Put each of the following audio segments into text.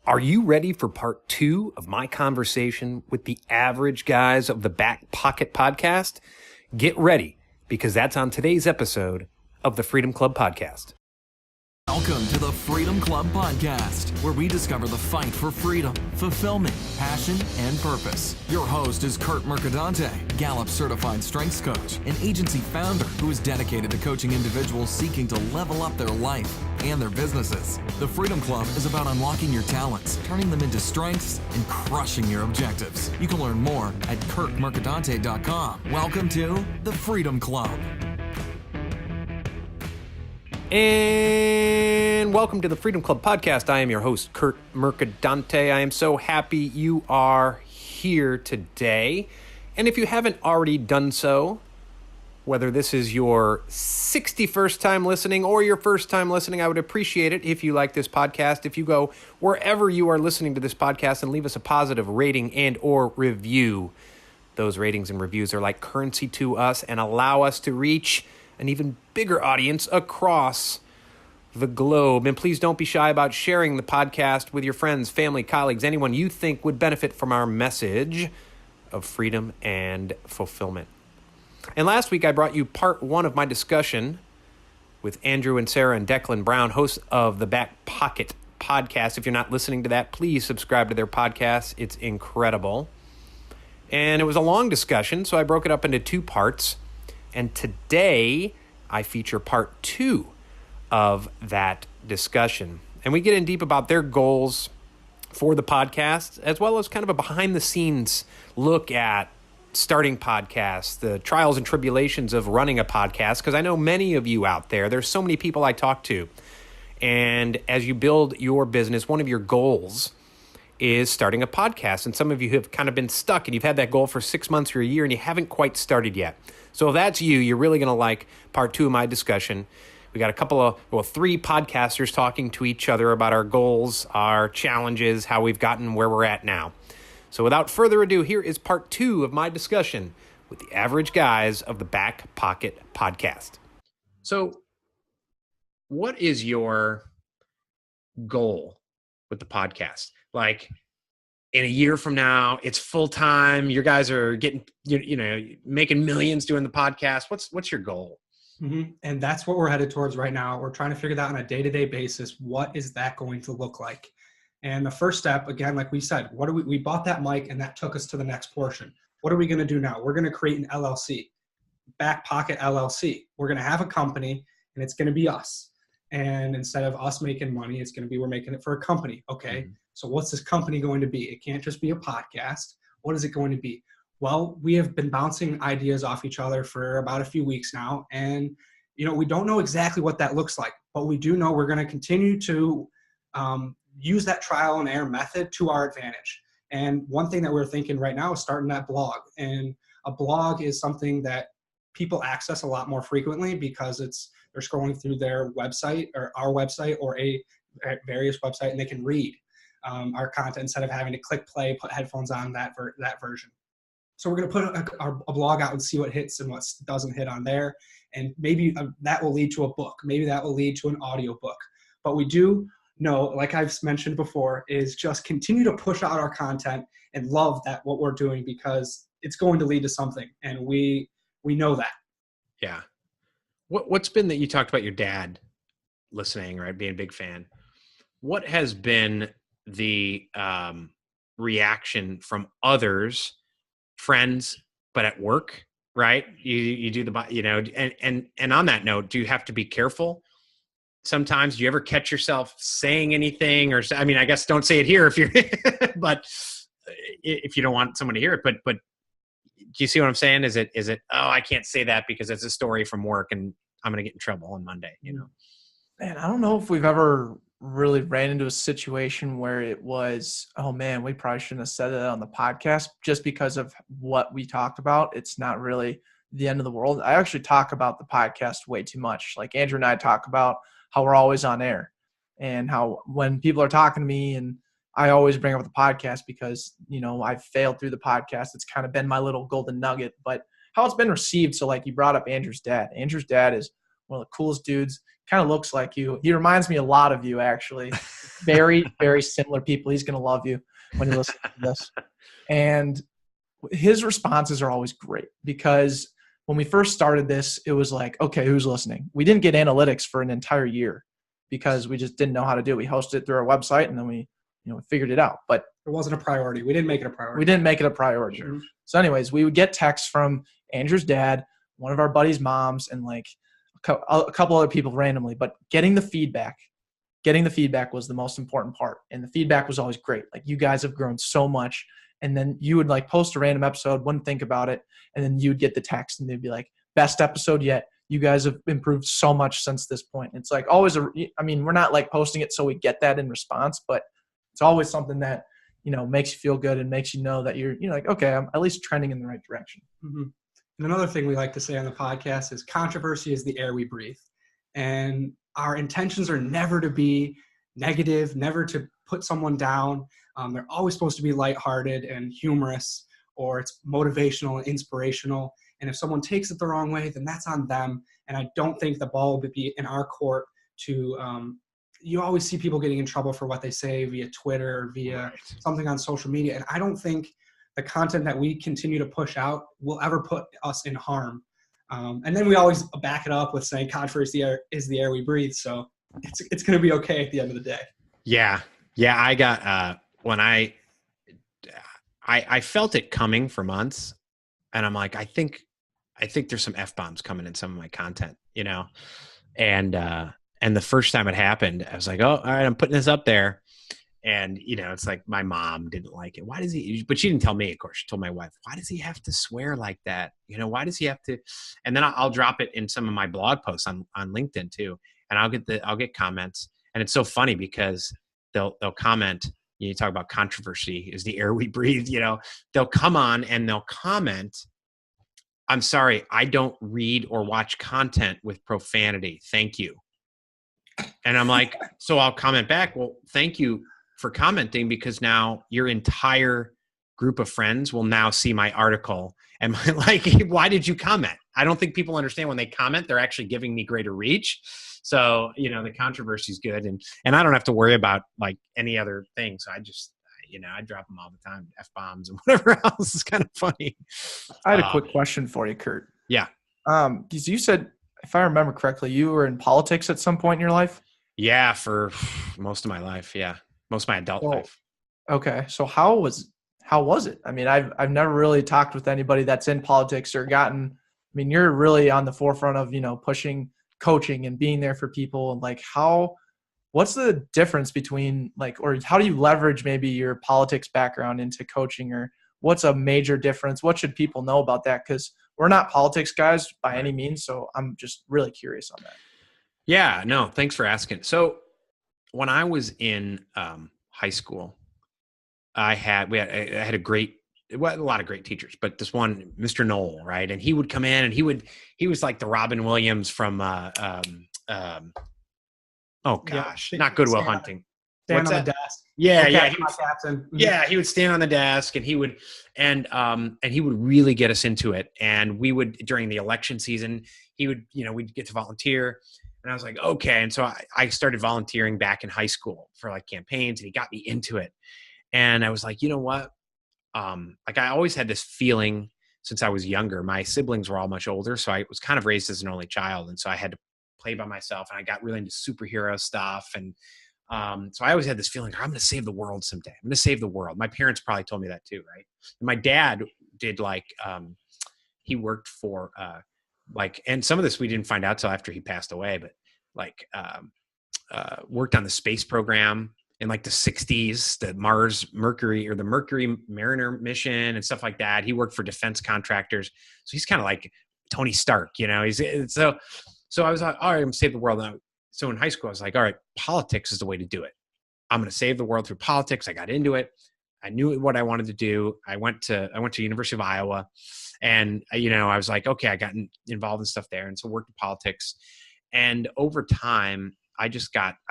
Are you ready for part 2 of my conversation with the average guys of the Back Pocket Podcast? Get ready, because that's on today's episode of the Freedom Club Podcast. Welcome to the Freedom Club Podcast, where we discover the fight for freedom, fulfillment, passion, and purpose. Your host is Curt Mercadante, Gallup certified strengths coach, an agency founder who is dedicated to coaching individuals seeking to level up their life and their businesses. The Freedom Club is about unlocking your talents, turning them into strengths, and crushing your objectives. You can learn more at curtmercadante.com. Welcome to the Freedom Club. And welcome to the Freedom Club Podcast. I am your host, Curt Mercadante. I am so happy you are here today. And if you haven't already done so, whether this is your 61st time listening or your first time listening, I would appreciate it if you like this podcast. If you go wherever you are listening to this podcast and leave us a positive rating and or review. Those ratings and reviews are like currency to us and allow us to reach an even bigger audience across the globe. And please don't be shy about sharing the podcast with your friends, family, colleagues, anyone you think would benefit from our message of freedom and fulfillment. And last week, I brought you part 1 of my discussion with Andrew Inserra and Declan Brown, hosts of the Back Pocket Podcast. If you're not listening to that, please subscribe to their podcast. It's incredible. And it was a long discussion, so I broke it up into 2 parts. And today, I feature part 2 of that discussion. And we get in deep about their goals for the podcast, as well as kind of a behind-the-scenes look at starting podcasts, the trials and tribulations of running a podcast, because I know many of you out there, there's so many people I talk to. And as you build your business, one of your goals is starting a podcast. And some of you have kind of been stuck and you've had that goal for 6 months or a year and you haven't quite started yet. So if that's you, you're really going to like part 2 of my discussion. We got 3 podcasters talking to each other about our goals, our challenges, how we've gotten where we're at now. So without further ado, here is part 2 of my discussion with the average guys of the Back Pocket Podcast. So what is your goal with the podcast? Like, in a year from now, it's full time. You guys are getting, making millions doing the podcast. What's your goal? Mm-hmm. And that's what we're headed towards right now. We're trying to figure that out on a day-to-day basis. What is that going to look like? And the first step, again, like we said, we bought that mic and that took us to the next portion. What are we going to do now? We're going to create an LLC, Back Pocket LLC. We're going to have a company and it's going to be us. And instead of us making money, it's going to be, we're making it for a company. Okay. Mm-hmm. So what's this company going to be? It can't just be a podcast. What is it going to be? Well, we have been bouncing ideas off each other for about a few weeks now. And, we don't know exactly what that looks like, but we do know we're going to continue to use that trial and error method to our advantage. And one thing that we're thinking right now is starting that blog. And a blog is something that people access a lot more frequently because they're scrolling through their website or our website or a various website and they can read our content instead of having to click play, put headphones on that version. So we're going to put a blog out and see what hits and what doesn't hit on there. And maybe that will lead to a book. Maybe that will lead to an audio book. But we do know, like I've mentioned before, is just continue to push out our content and love that what we're doing because it's going to lead to something. And we know that. Yeah. What's been that you talked about your dad listening, right? Being a big fan. What has been the reaction from others, friends, but at work, right? You do and on that note, do you have to be careful? Sometimes, do you ever catch yourself saying anything I guess don't say it here if you're, but if you don't want someone to hear it, but do you see what I'm saying? Is it, oh, I can't say that because it's a story from work and I'm going to get in trouble on Monday, Man, I don't know if we've ever really ran into a situation where it was, oh man, we probably shouldn't have said it on the podcast just because of what we talked about. It's not really the end of the world. I actually talk about the podcast way too much. Like Andrew and I talk about how we're always on air and how when people are talking to me and I always bring up the podcast because, I've failed through the podcast. It's kind of been my little golden nugget, but how it's been received. So like you brought up Andrew's dad. Andrew's dad is one of the coolest dudes. Kind of looks like you. He reminds me a lot of you, actually. Very, very similar people. He's going to love you when you listen to this. And his responses are always great because when we first started this, it was like, okay, who's listening? We didn't get analytics for an entire year because we just didn't know how to do it. We hosted it through our website and then we figured it out. But it wasn't a priority. We didn't make it a priority. Sure. So anyways, we would get texts from Andrew's dad, one of our buddies' moms, and like a couple other people randomly. But getting the feedback was the most important part. And the feedback was always great. Like, you guys have grown so much. And then you would like post a random episode, wouldn't think about it. And then you'd get the text and they'd be like, best episode yet. You guys have improved so much since this point. It's like always, we're not like posting it so we get that in response, but it's always something that, makes you feel good and makes you know that you're like, okay, I'm at least trending in the right direction. Mm-hmm. And another thing we like to say on the podcast is controversy is the air we breathe. And our intentions are never to be negative, never to put someone down. They're always supposed to be lighthearted and humorous, or it's motivational and inspirational. And if someone takes it the wrong way, then that's on them. And I don't think the ball would be in our court to, you always see people getting in trouble for what they say via Twitter or via something on social media. And I don't think the content that we continue to push out will ever put us in harm. And then we always back it up with saying controversy is the air we breathe. So it's going to be okay at the end of the day. Yeah. Yeah. I got, when I felt it coming for months, and I'm like, I think there's some F-bombs coming in some of my content, and the first time it happened, I was like, oh, all right, I'm putting this up there. And, it's like my mom didn't like it. Why does he, but she didn't tell me, of course, she told my wife, why does he have to swear like that? Why does he have to, and then I'll drop it in some of my blog posts on LinkedIn too. And I'll get comments. And it's so funny because they'll comment. You talk about controversy is the air we breathe, they'll come on and they'll comment, I'm sorry, I don't read or watch content with profanity. Thank you. And I'm like, so I'll comment back. Well, thank you for commenting, because now your entire group of friends will now see my article. And like, why did you comment? I don't think people understand when they comment, they're actually giving me greater reach. So, the controversy is good. And I don't have to worry about like any other thing. So I just, I drop them all the time, F-bombs and whatever else. Is kind of funny. I had a quick question for you, Curt. Yeah. Because you said, if I remember correctly, you were in politics at some point in your life? Yeah, for most of my life. Yeah. Most of my adult life. Okay. So how was it? I mean, I've never really talked with anybody that's in politics or you're really on the forefront of, pushing coaching and being there for people. And like, what's the difference between or how do you leverage maybe your politics background into coaching, or what's a major difference? What should people know about that? Because we're not politics guys by any means. So I'm just really curious on that. Yeah, no, thanks for asking. So when I was in high school, I had a lot of great teachers, but this one, Mr. Knoll, right? And he would come in and he was like the Robin Williams from not Good Will Hunting. Stand on the desk. Yeah, okay, yeah. He would stand on the desk and he would really get us into it. And we would, during the election season, we'd get to volunteer. And I was like, okay. And so I started volunteering back in high school for like campaigns, and he got me into it. And I was like, you know what? I always had this feeling since I was younger. My siblings were all much older, so I was kind of raised as an only child. And so I had to play by myself, and I got really into superhero stuff. And so I always had this feeling, I'm going to save the world someday. I'm going to save the world. My parents probably told me that too, right? And my dad did he worked for and some of this we didn't find out till after he passed away, but worked on the space program in like the 60s, the Mercury Mariner mission and stuff like that. He worked for defense contractors. So he's kind of like Tony Stark, so I was like, all right, I'm going to save the world. So in high school, I was like, all right, politics is the way to do it. I'm going to save the world through politics. I got into it. I knew what I wanted to do. I went to University of Iowa, and I was like, okay, I got involved in stuff there. And so worked in politics. And over time, I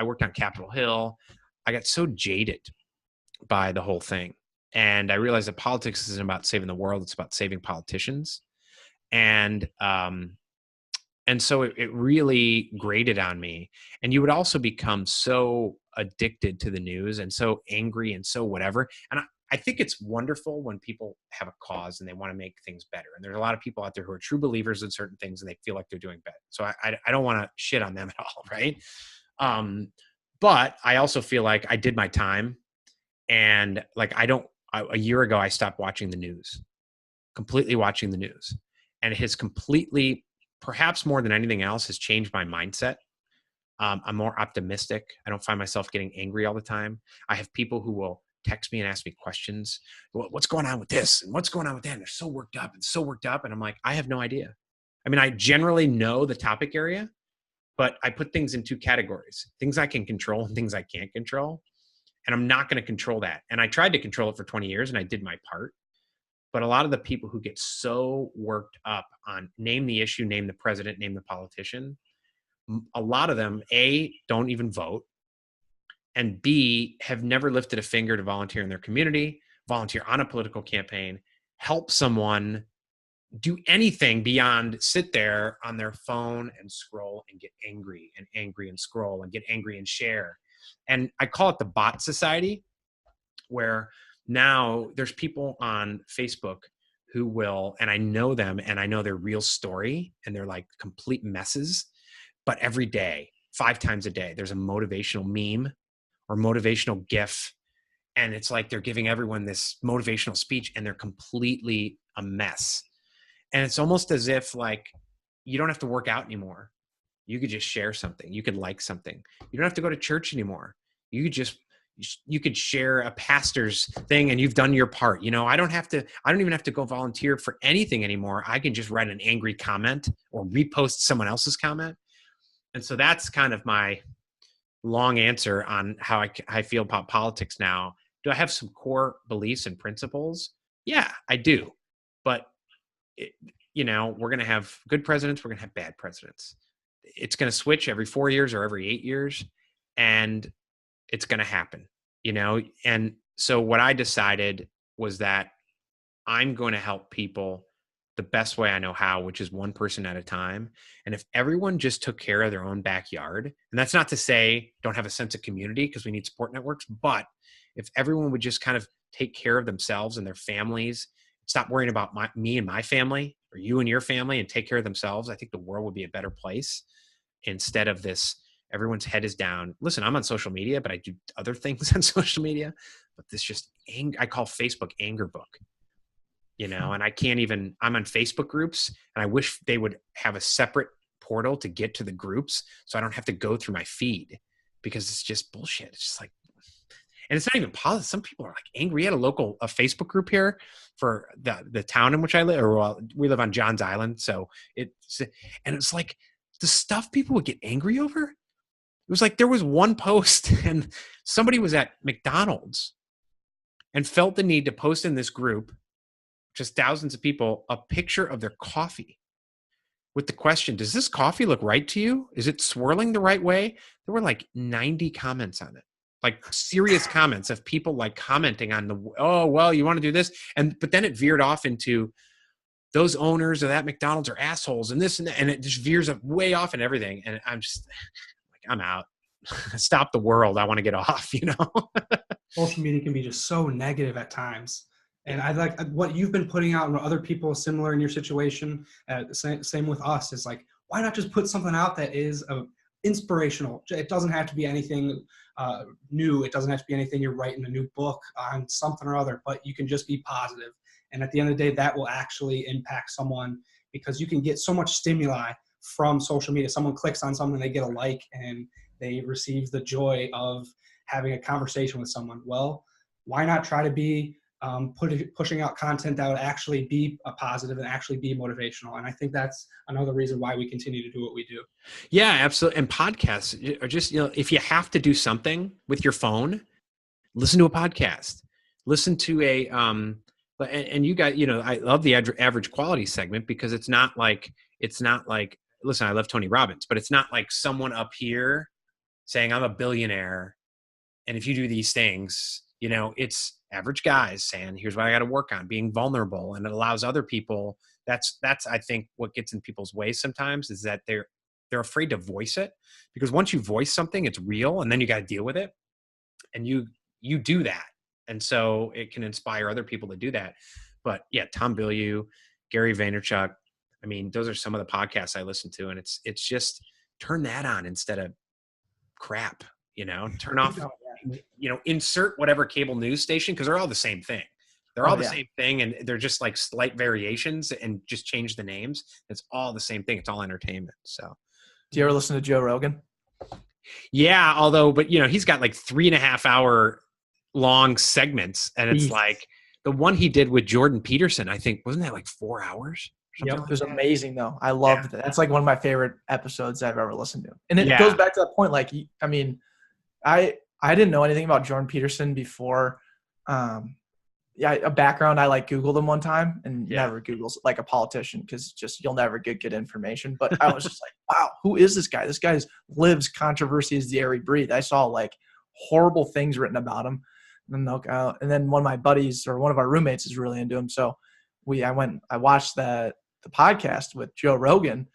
worked on Capitol Hill. I got so jaded by the whole thing. And I realized that politics isn't about saving the world. It's about saving politicians. And And so it really grated on me. And you would also become so addicted to the news and so angry and so whatever. And I think it's wonderful when people have a cause and they want to make things better. And there's a lot of people out there who are true believers in certain things and they feel like they're doing better. So I don't want to shit on them at all, right? But I also feel like I did my time, and like a year ago I stopped watching the news, completely watching the news, and it has completely, perhaps more than anything else, has changed my mindset. I'm more optimistic. I don't find myself getting angry all the time. I have people who will text me and ask me questions. What's going on with this? And what's going on with that? And they're so worked up and so worked up. And I'm like, I have no idea. I mean, I generally know the topic area, but I put things in two categories: things I can control and things I can't control. And I'm not going to control that. And I tried to control it for 20 years and I did my part. But a lot of the people who get so worked up on name the issue, name the president, name the politician, a lot of them, A, don't even vote, and B, have never lifted a finger to volunteer in their community, volunteer on a political campaign, help someone, do anything beyond sit there on their phone and scroll and get angry and scroll and get angry and share. And I call it the bot society, where now there's people on Facebook who will, and I know them and I know their real story, and they're like complete messes. But every day, 5 times a day, there's a motivational meme or motivational GIF. And it's like they're giving everyone this motivational speech and they're completely a mess. And it's almost as if like, you don't have to work out anymore. You could just share something. You could like something. You don't have to go to church anymore. You could share a pastor's thing and you've done your part. You know, I don't even have to go volunteer for anything anymore. I can just write an angry comment or repost someone else's comment. And so that's kind of my long answer on how I feel about politics now. Do I have some core beliefs and principles? Yeah, I do. But, we're going to have good presidents. We're going to have bad presidents. It's going to switch every 4 years or every 8 years. And it's going to happen, And so what I decided was that I'm going to help people the best way I know how, which is one person at a time. And if everyone just took care of their own backyard, and that's not to say don't have a sense of community, because we need support networks, but if everyone would just kind of take care of themselves and their families, stop worrying about me and my family, or you and your family, and take care of themselves, I think the world would be a better place, instead of this, everyone's head is down. Listen, I'm on social media, but I do other things on social media. But this just, I call Facebook anger book. And I'm on Facebook groups, and I wish they would have a separate portal to get to the groups so I don't have to go through my feed, because it's just bullshit. It's just like, and it's not even politics. Some people are like angry. We had a Facebook group here for the town in which I live, we live on John's Island. So it's like the stuff people would get angry over. It was like, there was one post and somebody was at McDonald's and felt the need to post in this group, just thousands of people, a picture of their coffee with the question, does this coffee look right to you? Is it swirling the right way? There were like 90 comments on it, like serious comments of people like commenting on oh, well, you want to do this. But then it veered off into those owners of that McDonald's are assholes and this and that. And it just veers up way off and everything. And I'm just like, I'm out. Stop the world. I want to get off, Social media can be just so negative at times. And I like what you've been putting out, and other people similar in your situation, same with us, is like, why not just put something out that is inspirational? It doesn't have to be anything new. It doesn't have to be anything you're writing a new book on something or other, but you can just be positive. And at the end of the day, that will actually impact someone, because you can get so much stimuli from social media. Someone clicks on something, they get a like, and they receive the joy of having a conversation with someone. Well, why not try to be pushing out content that would actually be a positive and actually be motivational? And I think that's another reason why we continue to do what we do. Yeah, absolutely. And podcasts are just, if you have to do something with your phone, listen to a podcast, listen to and you guys, I love the average quality segment, because it's not like, listen, I love Tony Robbins, but it's not like someone up here saying I'm a billionaire, and if you do these things, it's average guys saying, here's what I got to work on, being vulnerable. And it allows other people That's I think what gets in people's way sometimes is that they're afraid to voice it, because once you voice something, it's real, and then you got to deal with it, and you do that, and so it can inspire other people to do that. But yeah, Tom Bilyeu, Gary Vaynerchuk, I mean, those are some of the podcasts I listen to, and it's just turn that on instead of crap, turn off, insert whatever cable news station, because they're all the same thing. They're all the same thing, and they're just like slight variations, and just change the names. It's all the same thing. It's all entertainment. So, do you ever listen to Joe Rogan? Yeah, but he's got like 3.5 hour long segments, and it's like the one he did with Jordan Peterson, I think, wasn't that like 4 hours? Yep, it was amazing though. I loved it. That's like one of my favorite episodes I've ever listened to. And it goes back to that point. Like, I mean, I didn't know anything about Jordan Peterson before. A background, I like Googled him one time, and never Googles like a politician, because just you'll never get good information. But I was just like, wow, who is this guy? This guy lives controversy as the air he breathed. I saw like horrible things written about him. And then one of my buddies, or one of our roommates, is really into him. So I watched the podcast with Joe Rogan,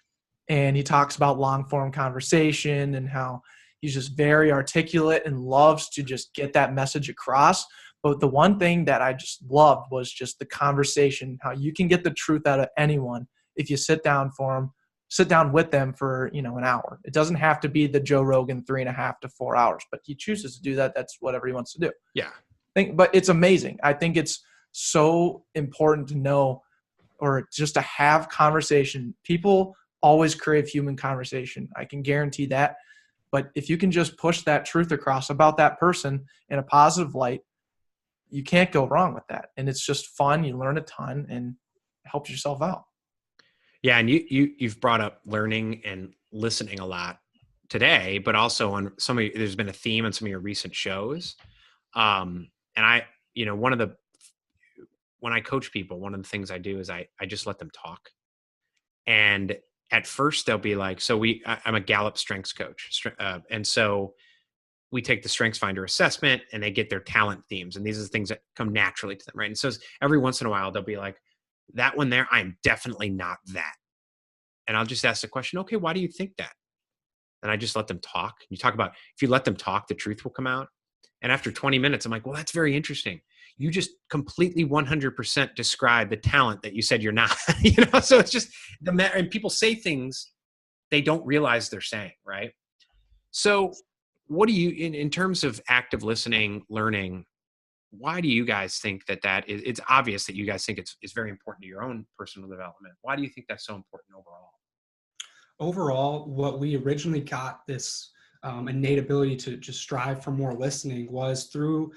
and he talks about long form conversation and how he's just very articulate and loves to just get that message across. But the one thing that I just loved was just the conversation, how you can get the truth out of anyone if you sit down with them for, an hour. It doesn't have to be the Joe Rogan 3.5 to 4 hours, but he chooses to do that. That's whatever he wants to do. Yeah. But it's amazing. I think it's so important to know, or just to have conversation. People always crave human conversation. I can guarantee that. But if you can just push that truth across about that person in a positive light, you can't go wrong with that. And it's just fun. You learn a ton and it helps yourself out. Yeah. And you've brought up learning and listening a lot today, but also on there's been a theme on some of your recent shows. And when I coach people, one of the things I do is I just let them talk. And at first they'll be like, I'm a Gallup strengths coach. And so we take the StrengthsFinder assessment, and they get their talent themes. And these are the things that come naturally to them, right? And so every once in a while, they'll be like, that one there, I'm definitely not that. And I'll just ask the question, okay, why do you think that? And I just let them talk. You talk about, if you let them talk, the truth will come out. And after 20 minutes, I'm like, well, that's very interesting. You just completely 100% describe the talent that you said you're not. So it's just and people say things they don't realize they're saying, right? So what do you, in terms of active listening, learning, why do you guys think that is, it's obvious that you guys think it's very important to your own personal development. Why do you think that's so important overall? Overall, what we originally got this innate ability to just strive for more listening was through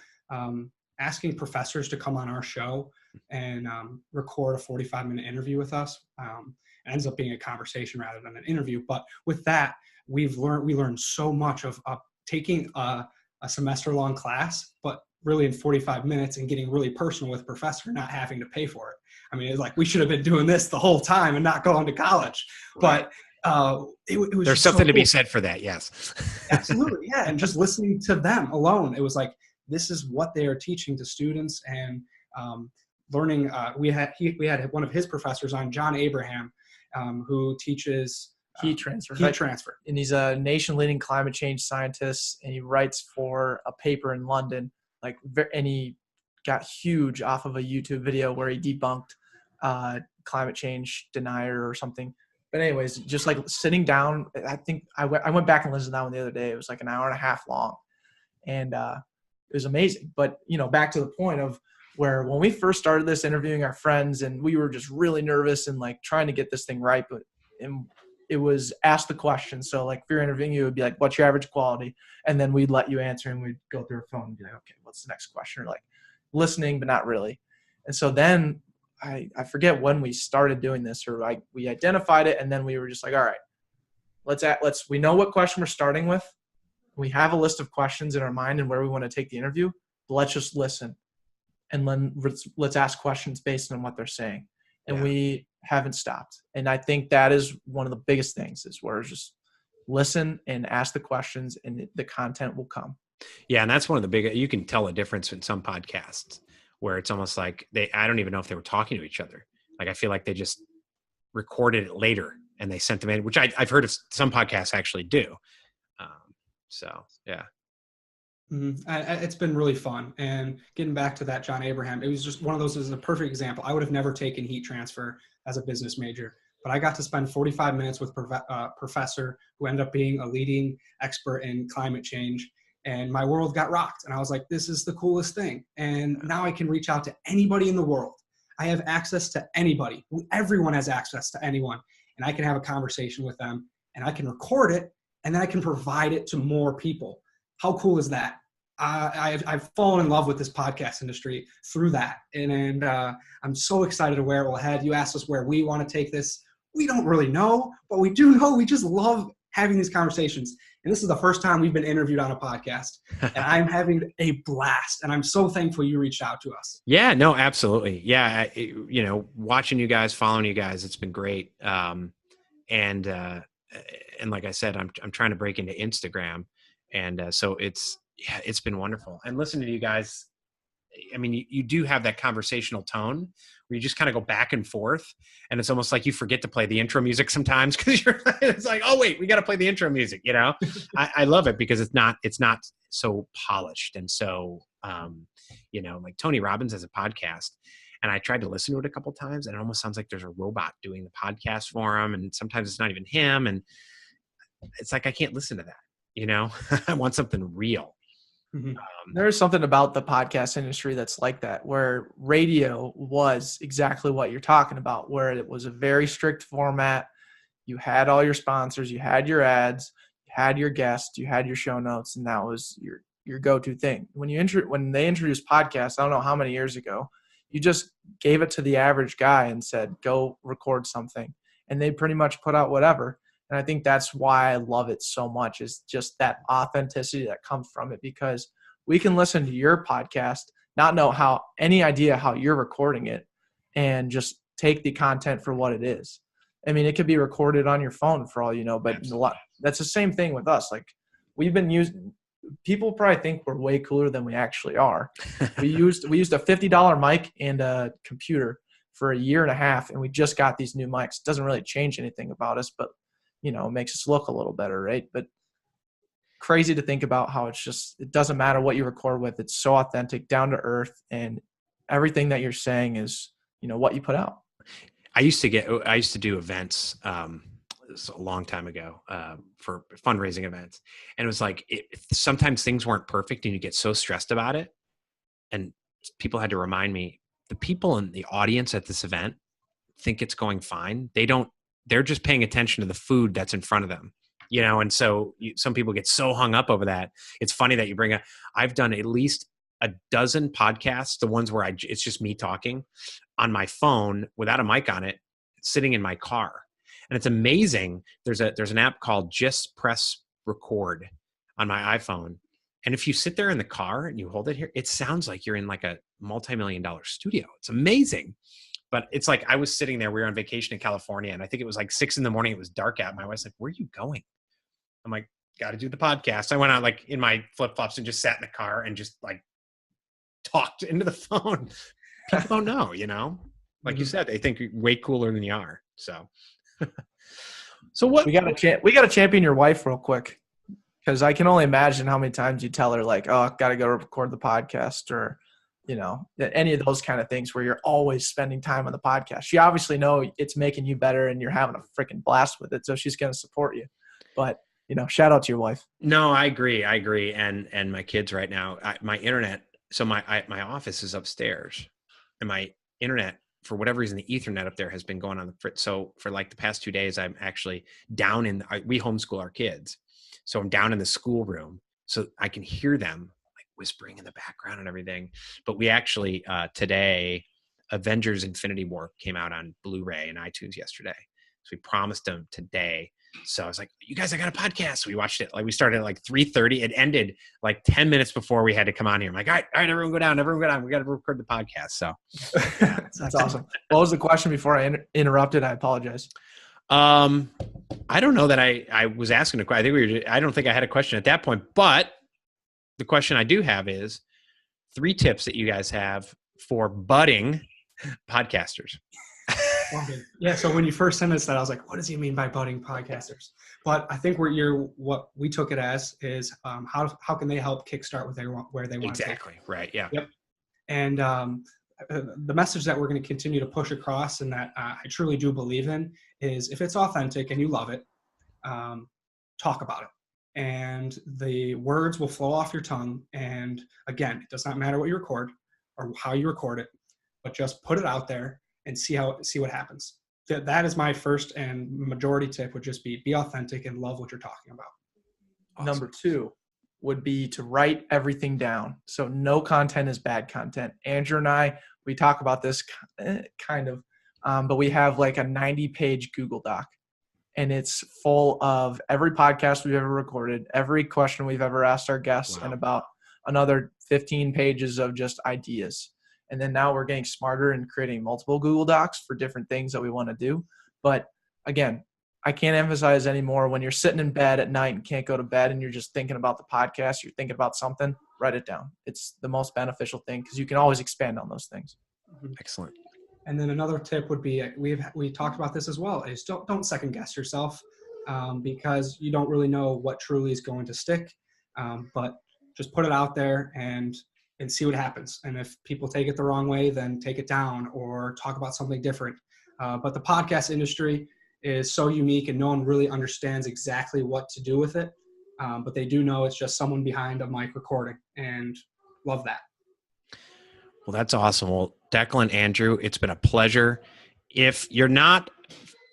asking professors to come on our show and record a 45-minute interview with us. It ends up being a conversation rather than an interview. But with that, we learned so much of taking a semester-long class, but really in 45 minutes, and getting really personal with professor, not having to pay for it. I mean, it's like we should have been doing this the whole time and not going to college. Right. But it was there's something to be said for that. Yes. Absolutely. Yeah. And just listening to them alone, it was like, this is what they are teaching to students, and learning. We had one of his professors on, John Abraham, who teaches heat transfer. And he's a nation-leading climate change scientist, and he writes for a paper in London. And he got huge off of a YouTube video where he debunked climate change denier or something. But anyways, just like sitting down, I think I went back and listened to that one the other day. It was like an hour and a half long, and it was amazing. But back to the point of where when we first started this, interviewing our friends, and we were just really nervous and like trying to get this thing right, but it was ask the question. So like if you're interviewing, you would be like, what's your average quality? And then we'd let you answer, and we'd go through a phone and be like, okay, what's the next question? Or like listening, but not really. And so then I forget when we started doing this, or we identified it, and then we were just like, all right, we know what question we're starting with. We have a list of questions in our mind and where we want to take the interview. But let's just listen, and then let's ask questions based on what they're saying. And we haven't stopped. And I think that is one of the biggest things, is where just listen and ask the questions, and the content will come. Yeah. And that's one of the you can tell a difference in some podcasts where it's almost like I don't even know if they were talking to each other. Like, I feel like they just recorded it later and they sent them in, which I've heard of some podcasts actually do. So yeah. It's been really fun. And getting back to that John Abraham, it was just one of those, is a perfect example. I would have never taken heat transfer as a business major, but I got to spend 45 minutes with a professor who ended up being a leading expert in climate change. And my world got rocked. And I was like, this is the coolest thing. And now I can reach out to anybody in the world. I have access to anybody. Everyone has access to anyone. And I can have a conversation with them, and I can record it, and then I can provide it to more people. How cool is that? I've fallen in love with this podcast industry through that. And I'm so excited to where it will head. You asked us where we want to take this. We don't really know, but we do know we just love having these conversations. And this is the first time we've been interviewed on a podcast, and I'm having a blast. And I'm so thankful you reached out to us. Yeah, no, absolutely. Yeah. Watching you guys, following you guys, it's been great. And like I said, I'm trying to break into Instagram. And so it's been wonderful. And listening to you guys, I mean, you do have that conversational tone where you just kind of go back and forth, and it's almost like you forget to play the intro music sometimes because it's like, oh wait, we got to play the intro music. I love it because it's not so polished. And so, like Tony Robbins has a podcast, and I tried to listen to it a couple of times, and it almost sounds like there's a robot doing the podcast for him. And sometimes it's not even him. And it's like, I can't listen to that. I want something real. Mm-hmm. There's something about the podcast industry that's like that, where radio was exactly what you're talking about, where it was a very strict format. You had all your sponsors, you had your ads, you had your guests, you had your show notes, and that was your go-to thing. When they introduced podcasts, I don't know how many years ago, you just gave it to the average guy and said, go record something. And they pretty much put out whatever. And I think that's why I love it so much, is just that authenticity that comes from it, because we can listen to your podcast, not know any idea how you're recording it, and just take the content for what it is. I mean, it could be recorded on your phone for all you know, but that's the same thing with us. Like, we've been using, people probably think we're way cooler than we actually are. We used a $50 mic and a computer for a year and a half, and we just got these new mics. It doesn't really change anything about us, but it makes us look a little better, right? But crazy to think about how it doesn't matter what you record with. It's so authentic, down to earth, and everything that you're saying is, what you put out. I used to do events a long time ago for fundraising events. And it was like, sometimes things weren't perfect and you get so stressed about it. And people had to remind me, the people in the audience at this event think it's going fine. They're just paying attention to the food that's in front of them, and so some people get so hung up over that. It's funny that you bring up, I've done at least a dozen podcasts, the ones where it's just me talking on my phone without a mic on it, sitting in my car. And it's amazing. There's an app called Just Press Record on my iPhone. And if you sit there in the car and you hold it here, it sounds like you're in like a multi-million-dollar studio. It's amazing. But it's like, I was sitting there, we were on vacation in California, and I think it was like 6 a.m. It was dark out. My wife's like, where are you going? I'm like, got to do the podcast. I went out like in my flip-flops and just sat in the car and just like talked into the phone. People don't know, like you said, they think you're way cooler than you are. So, what we got to champion your wife real quick, because I can only imagine how many times you tell her like, oh, got to go record the podcast, or any of those kind of things where you're always spending time on the podcast. She obviously know it's making you better and you're having a freaking blast with it, so she's going to support you. But shout out to your wife. No, I agree. And my kids right now, my internet. So my office is upstairs, and my internet, for whatever reason, the Ethernet up there has been going on the fritz. So for like the past 2 days, I'm actually down we homeschool our kids. So I'm down in the schoolroom so I can hear them like whispering in the background and everything. But we actually, today, Avengers Infinity War came out on Blu-ray and iTunes yesterday. So we promised them today. So I was like, you guys, I got a podcast. So we watched it. Like, we started at like 3:30. It ended like 10 minutes before we had to come on here. I'm like, all right, everyone go down. We got to record the podcast. So that's awesome. What was the question before I interrupted? I apologize. I don't know that I was asking a question. I don't think I had a question at that point, but the question I do have is 3 tips that you guys have for budding podcasters. Yeah. So when you first sent us that, I was like, what does he mean by budding podcasters? But I think what we took it as is how can they help kickstart where they want to take it. Exactly. Right. Yeah. Yep. And the message that we're going to continue to push across, and that I truly do believe in, is if it's authentic and you love it, talk about it. And the words will flow off your tongue. And again, it does not matter what you record or how you record it, but just put it out there and see what happens. That is my first and majority tip, would just be authentic and love what you're talking about. Awesome. Number 2 would be to write everything down. So no content is bad content. Andrew and I, we talk about this kind of, but we have like a 90-page Google Doc, and it's full of every podcast we've ever recorded, every question we've ever asked our guests, and about another 15 pages of just ideas. And then now we're getting smarter and creating multiple Google Docs for different things that we want to do. But again, I can't emphasize anymore, when you're sitting in bed at night and can't go to bed and you're just thinking about the podcast, you're thinking about something, write it down. It's the most beneficial thing because you can always expand on those things. Excellent. And then another tip would be, we talked about this as well, is don't second guess yourself, because you don't really know what truly is going to stick. But just put it out there and see what happens. And if people take it the wrong way, then take it down or talk about something different. But the podcast industry is so unique and no one really understands exactly what to do with it. But they do know it's just someone behind a mic recording, and love that. Well, that's awesome. Well, Declan, Andrew, it's been a pleasure. If you're not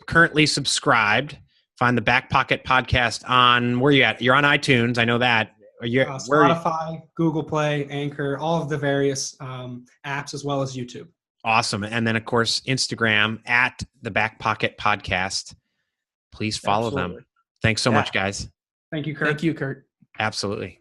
currently subscribed, find the Back Pocket Podcast on, where are you at? You're on iTunes. I know that. Are you Spotify, Google Play, Anchor, all of the various apps, as well as YouTube. Awesome. And then, of course, Instagram at the Back Pocket Podcast. Please follow them. Thanks so much, guys. Thank you, Kurt. Thank you, Kurt. Absolutely.